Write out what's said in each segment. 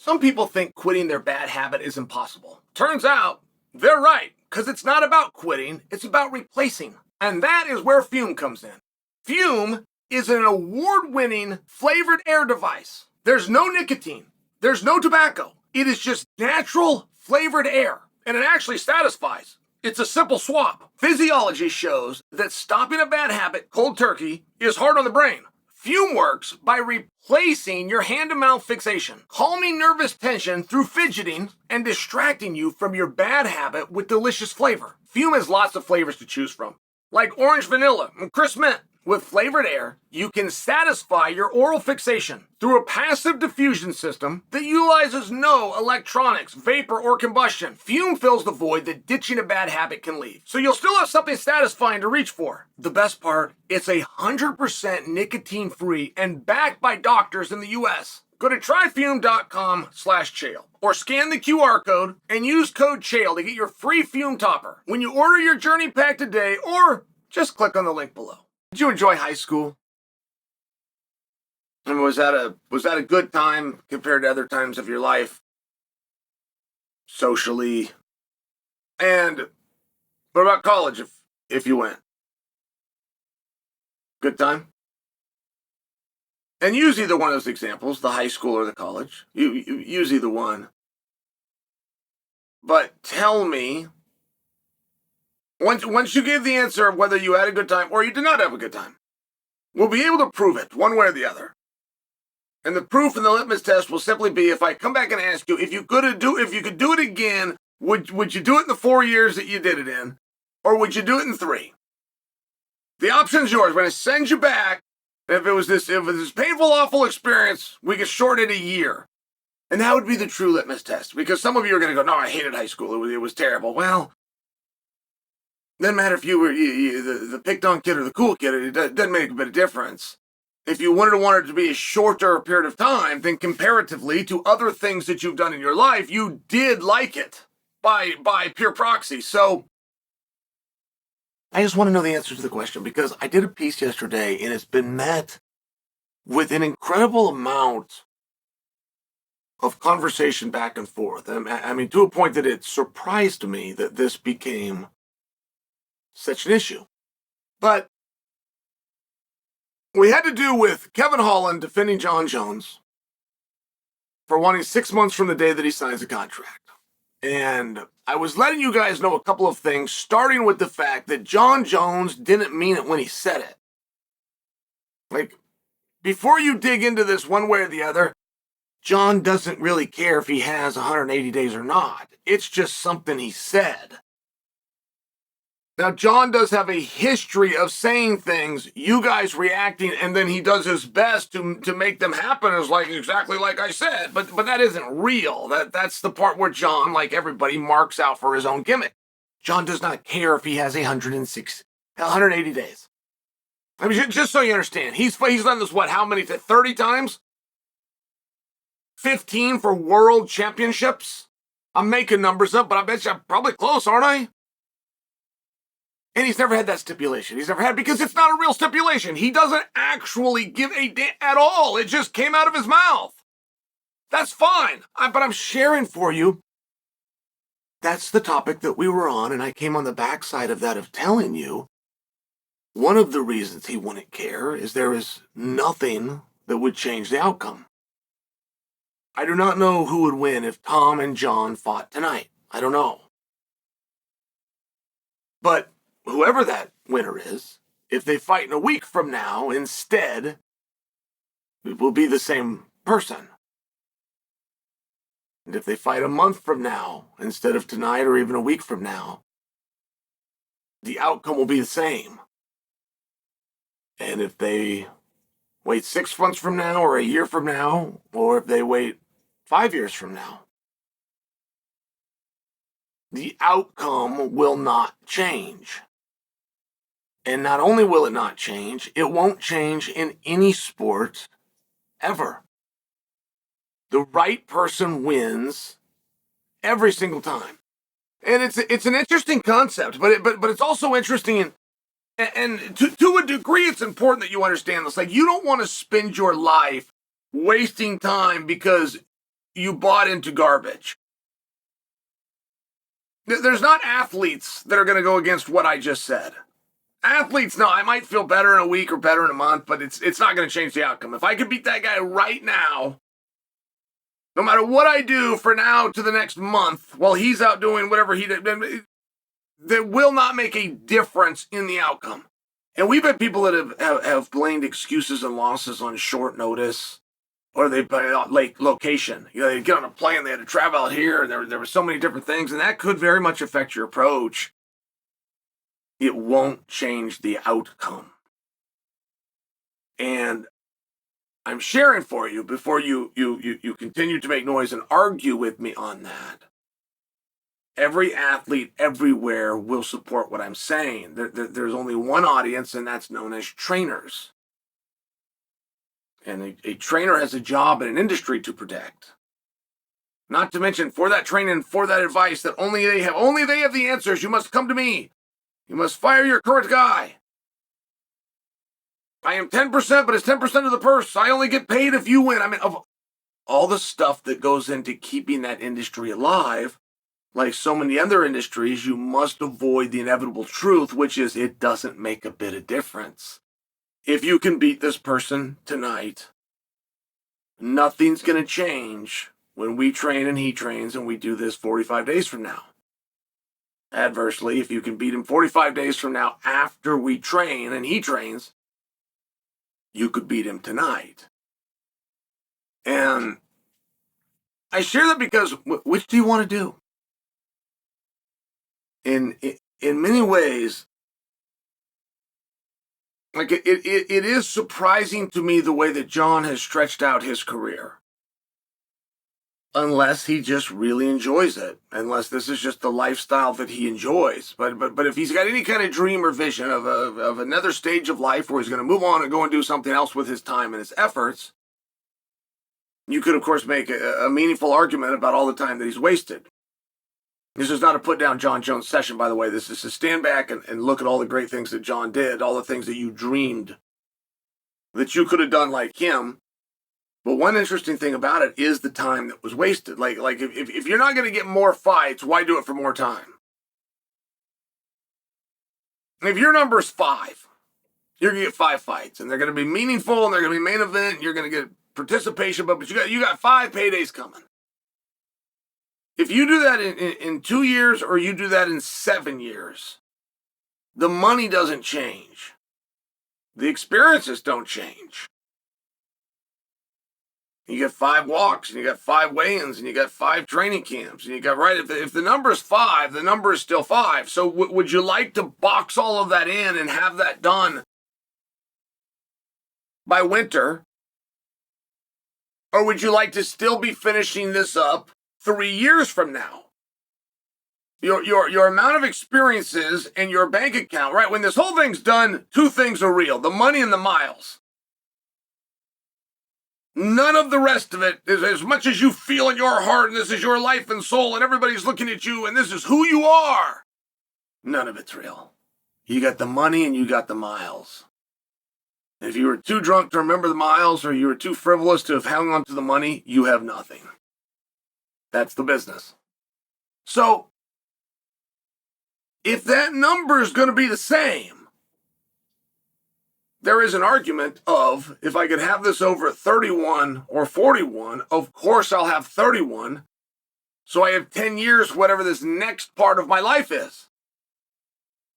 Some people think quitting their bad habit is impossible. Turns out, they're right, because it's not about quitting, it's about replacing. And that is where Fume comes in. Fume is an award-winning flavored air device. There's no nicotine. There's no tobacco. It is just natural flavored air, and it actually satisfies. It's a simple swap. Physiology shows that stopping a bad habit cold turkey is hard on the brain. Fume works by replacing your hand-to-mouth fixation, calming nervous tension through fidgeting, and distracting you from your bad habit with delicious flavor. Fume has lots of flavors to choose from, like orange vanilla and crisp mint. With flavored air, you can satisfy your oral fixation through a passive diffusion system that utilizes no electronics, vapor, or combustion. Fume fills the void that ditching a bad habit can leave, so you'll still have something satisfying to reach for. The best part, it's 100% nicotine-free and backed by doctors in the US. Go to tryfume.com/Chael or scan the QR code and use code Chael to get your free Fume topper when you order your journey pack today, or just click on the link below. Did you enjoy high school? And was that a good time compared to other times of your life? Socially? And what about college if you went? Good time? And use either one of those examples, the high school or the college. You use either one. But tell me, once you give the answer of whether you had a good time or you did not have a good time, we'll be able to prove it one way or the other. And the proof in the litmus test will simply be if I come back and ask you if you could do it again, would you do it in the 4 years that you did it in, or would you do it in 3? The option's yours. We're going to send you back. If it was this painful, awful experience, we could shorten it a year. And that would be the true litmus test. Because some of you are going to go, no, I hated high school. It was terrible. Well, doesn't matter if you were the picked on kid or the cool kid. It doesn't make a bit of difference. If you wanted it to be a shorter period of time, then comparatively to other things that you've done in your life, you did like it by pure proxy. So I just want to know the answer to the question, because I did a piece yesterday and it's been met with an incredible amount of conversation back and forth. I mean, to a point that it surprised me that this became such an issue. But we had to do with Kevin Holland defending Jon Jones for wanting 6 months from the day that he signs the contract. And I was letting you guys know a couple of things, starting with the fact that Jon Jones didn't mean it when he said it. Like, before you dig into this one way or the other, Jon doesn't really care if he has 180 days or not. It's just something he said. Now, Jon does have a history of saying things, you guys reacting, and then he does his best to make them happen as exactly like I said. But that isn't real. That's the part where Jon, like everybody, marks out for his own gimmick. Jon does not care if he has 180 days. I mean, just so you understand, he's done this, how many, 30 times? 15 for world championships? I'm making numbers up, but I bet you I'm probably close, aren't I? And he's never had that stipulation. He's never had, because it's not a real stipulation. He doesn't actually give a damn at all. It just came out of his mouth. That's fine. But I'm sharing for you. That's the topic that we were on, and I came on the backside of that of telling you one of the reasons he wouldn't care is there is nothing that would change the outcome. I do not know who would win if Tom and Jon fought tonight. I don't know. But whoever that winner is, if they fight in a week from now instead, it will be the same person. And if they fight a month from now instead of tonight, or even a week from now, the outcome will be the same. And if they wait 6 months from now, or a year from now, or if they wait 5 years from now, the outcome will not change. And not only will it not change, it won't change in any sport ever. The right person wins every single time. And it's an interesting concept, but it's also interesting, and to a degree it's important that you understand this. Like, you don't want to spend your life wasting time because you bought into garbage. There's not athletes that are going to go against what I just said. Athletes, no, I might feel better in a week or better in a month, but it's not going to change the outcome. If I could beat that guy right now, no matter what I do for now to the next month, while he's out doing whatever he did, that will not make a difference in the outcome. And we've had people that have blamed excuses and losses on short notice, or they late location. They get on a plane, they had to travel out here, and there were so many different things, and that could very much affect your approach. It won't change the outcome. And I'm sharing for you before you continue to make noise and argue with me on that. Every athlete everywhere will support what I'm saying. There's only one audience, and that's known as trainers. And a trainer has a job in an industry to protect. Not to mention, for that training, for that advice that only they have the answers. You must come to me. You must fire your current guy. I am 10%, but it's 10% of the purse. I only get paid if you win. I mean, of all the stuff that goes into keeping that industry alive, like so many other industries, you must avoid the inevitable truth, which is it doesn't make a bit of difference. If you can beat this person tonight, nothing's going to change when we train and he trains and we do this 45 days from now. Adversely, if you can beat him 45 days from now after we train and he trains, you could beat him tonight. And I share that because which do you want to do? In many ways, like it is surprising to me the way that Jon has stretched out his career. Unless he just really enjoys it, unless this is just the lifestyle that he enjoys. But if he's got any kind of dream or vision of another stage of life where he's going to move on and go and do something else with his time and his efforts, you could, of course, make a meaningful argument about all the time that he's wasted. This is not a put down Jon Jones session, by the way. This is to stand back and look at all the great things that Jon did, all the things that you dreamed that you could have done like him. But one interesting thing about it is the time that was wasted. Like if you're not going to get more fights, why do it for more time? If your number is 5, you're going to get 5 fights, and they're going to be meaningful, and they're going to be main event, and you're going to get participation, but you got 5 paydays coming. If you do that in 2 years or you do that in 7 years, the money doesn't change. The experiences don't change. You get 5 walks, and you got 5 weigh-ins, and you got 5 training camps, and you got, right, if the number is 5, the number is still 5. So would you like to box all of that in and have that done by winter? Or would you like to still be finishing this up 3 years from now? Your amount of experiences and your bank account, right? When this whole thing's done, 2 things are real: the money and the miles. None of the rest of it is, as much as you feel in your heart, and this is your life and soul, and everybody's looking at you, and this is who you are. None of it's real. You got the money and you got the miles. If you were too drunk to remember the miles, or you were too frivolous to have hung on to the money, you have nothing. That's the business. So, if that number is going to be the same, there is an argument of, if I could have this over at 31 or 41, of course I'll have 31. So I have 10 years, whatever this next part of my life is.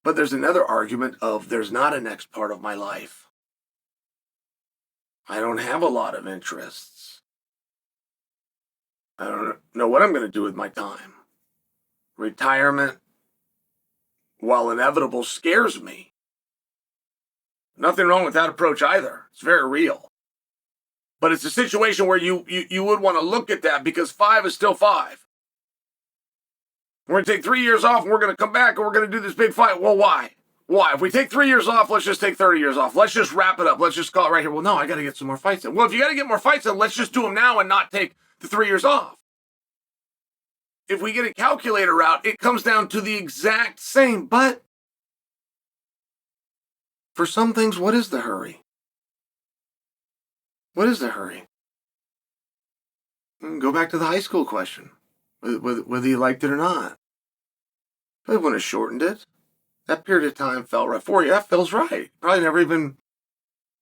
But there's another argument of there's not a next part of my life. I don't have a lot of interests. I don't know what I'm going to do with my time. Retirement, while inevitable, scares me. Nothing wrong with that approach either. It's very real. But it's a situation where you would want to look at that, because 5 is still 5. We're going to take 3 years off, and we're going to come back, and we're going to do this big fight. Well, why? Why? If we take 3 years off, let's just take 30 years off. Let's just wrap it up. Let's just call it right here. Well, no, I got to get some more fights in. Well, if you got to get more fights in, let's just do them now and not take the 3 years off. If we get a calculator route, it comes down to the exact same. But for some things, what is the hurry? What is the hurry? Go back to the high school question, whether you liked it or not. Probably wouldn't have shortened it. That period of time felt right for you. That feels right. Probably never even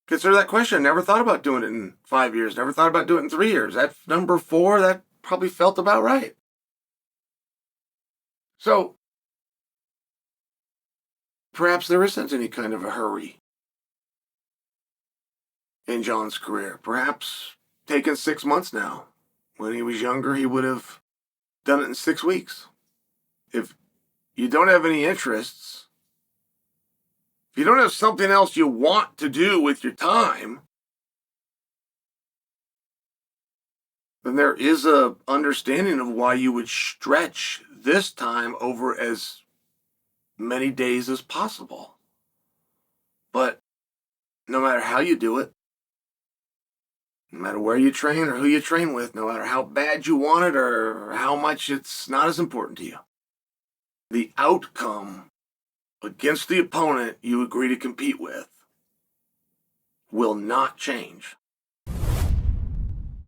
considered that question. Never thought about doing it in 5 years. Never thought about doing it in 3 years. That number 4, that probably felt about right. So perhaps there isn't any kind of a hurry in Jon's career. Perhaps taken 6 months now. When he was younger, he would have done it in 6 weeks. If you don't have any interests, if you don't have something else you want to do with your time, then there is a understanding of why you would stretch this time over as many days as possible. But no matter how you do it, no matter where you train or who you train with, no matter how bad you want it or how much it's not as important to you, the outcome against the opponent you agree to compete with will not change.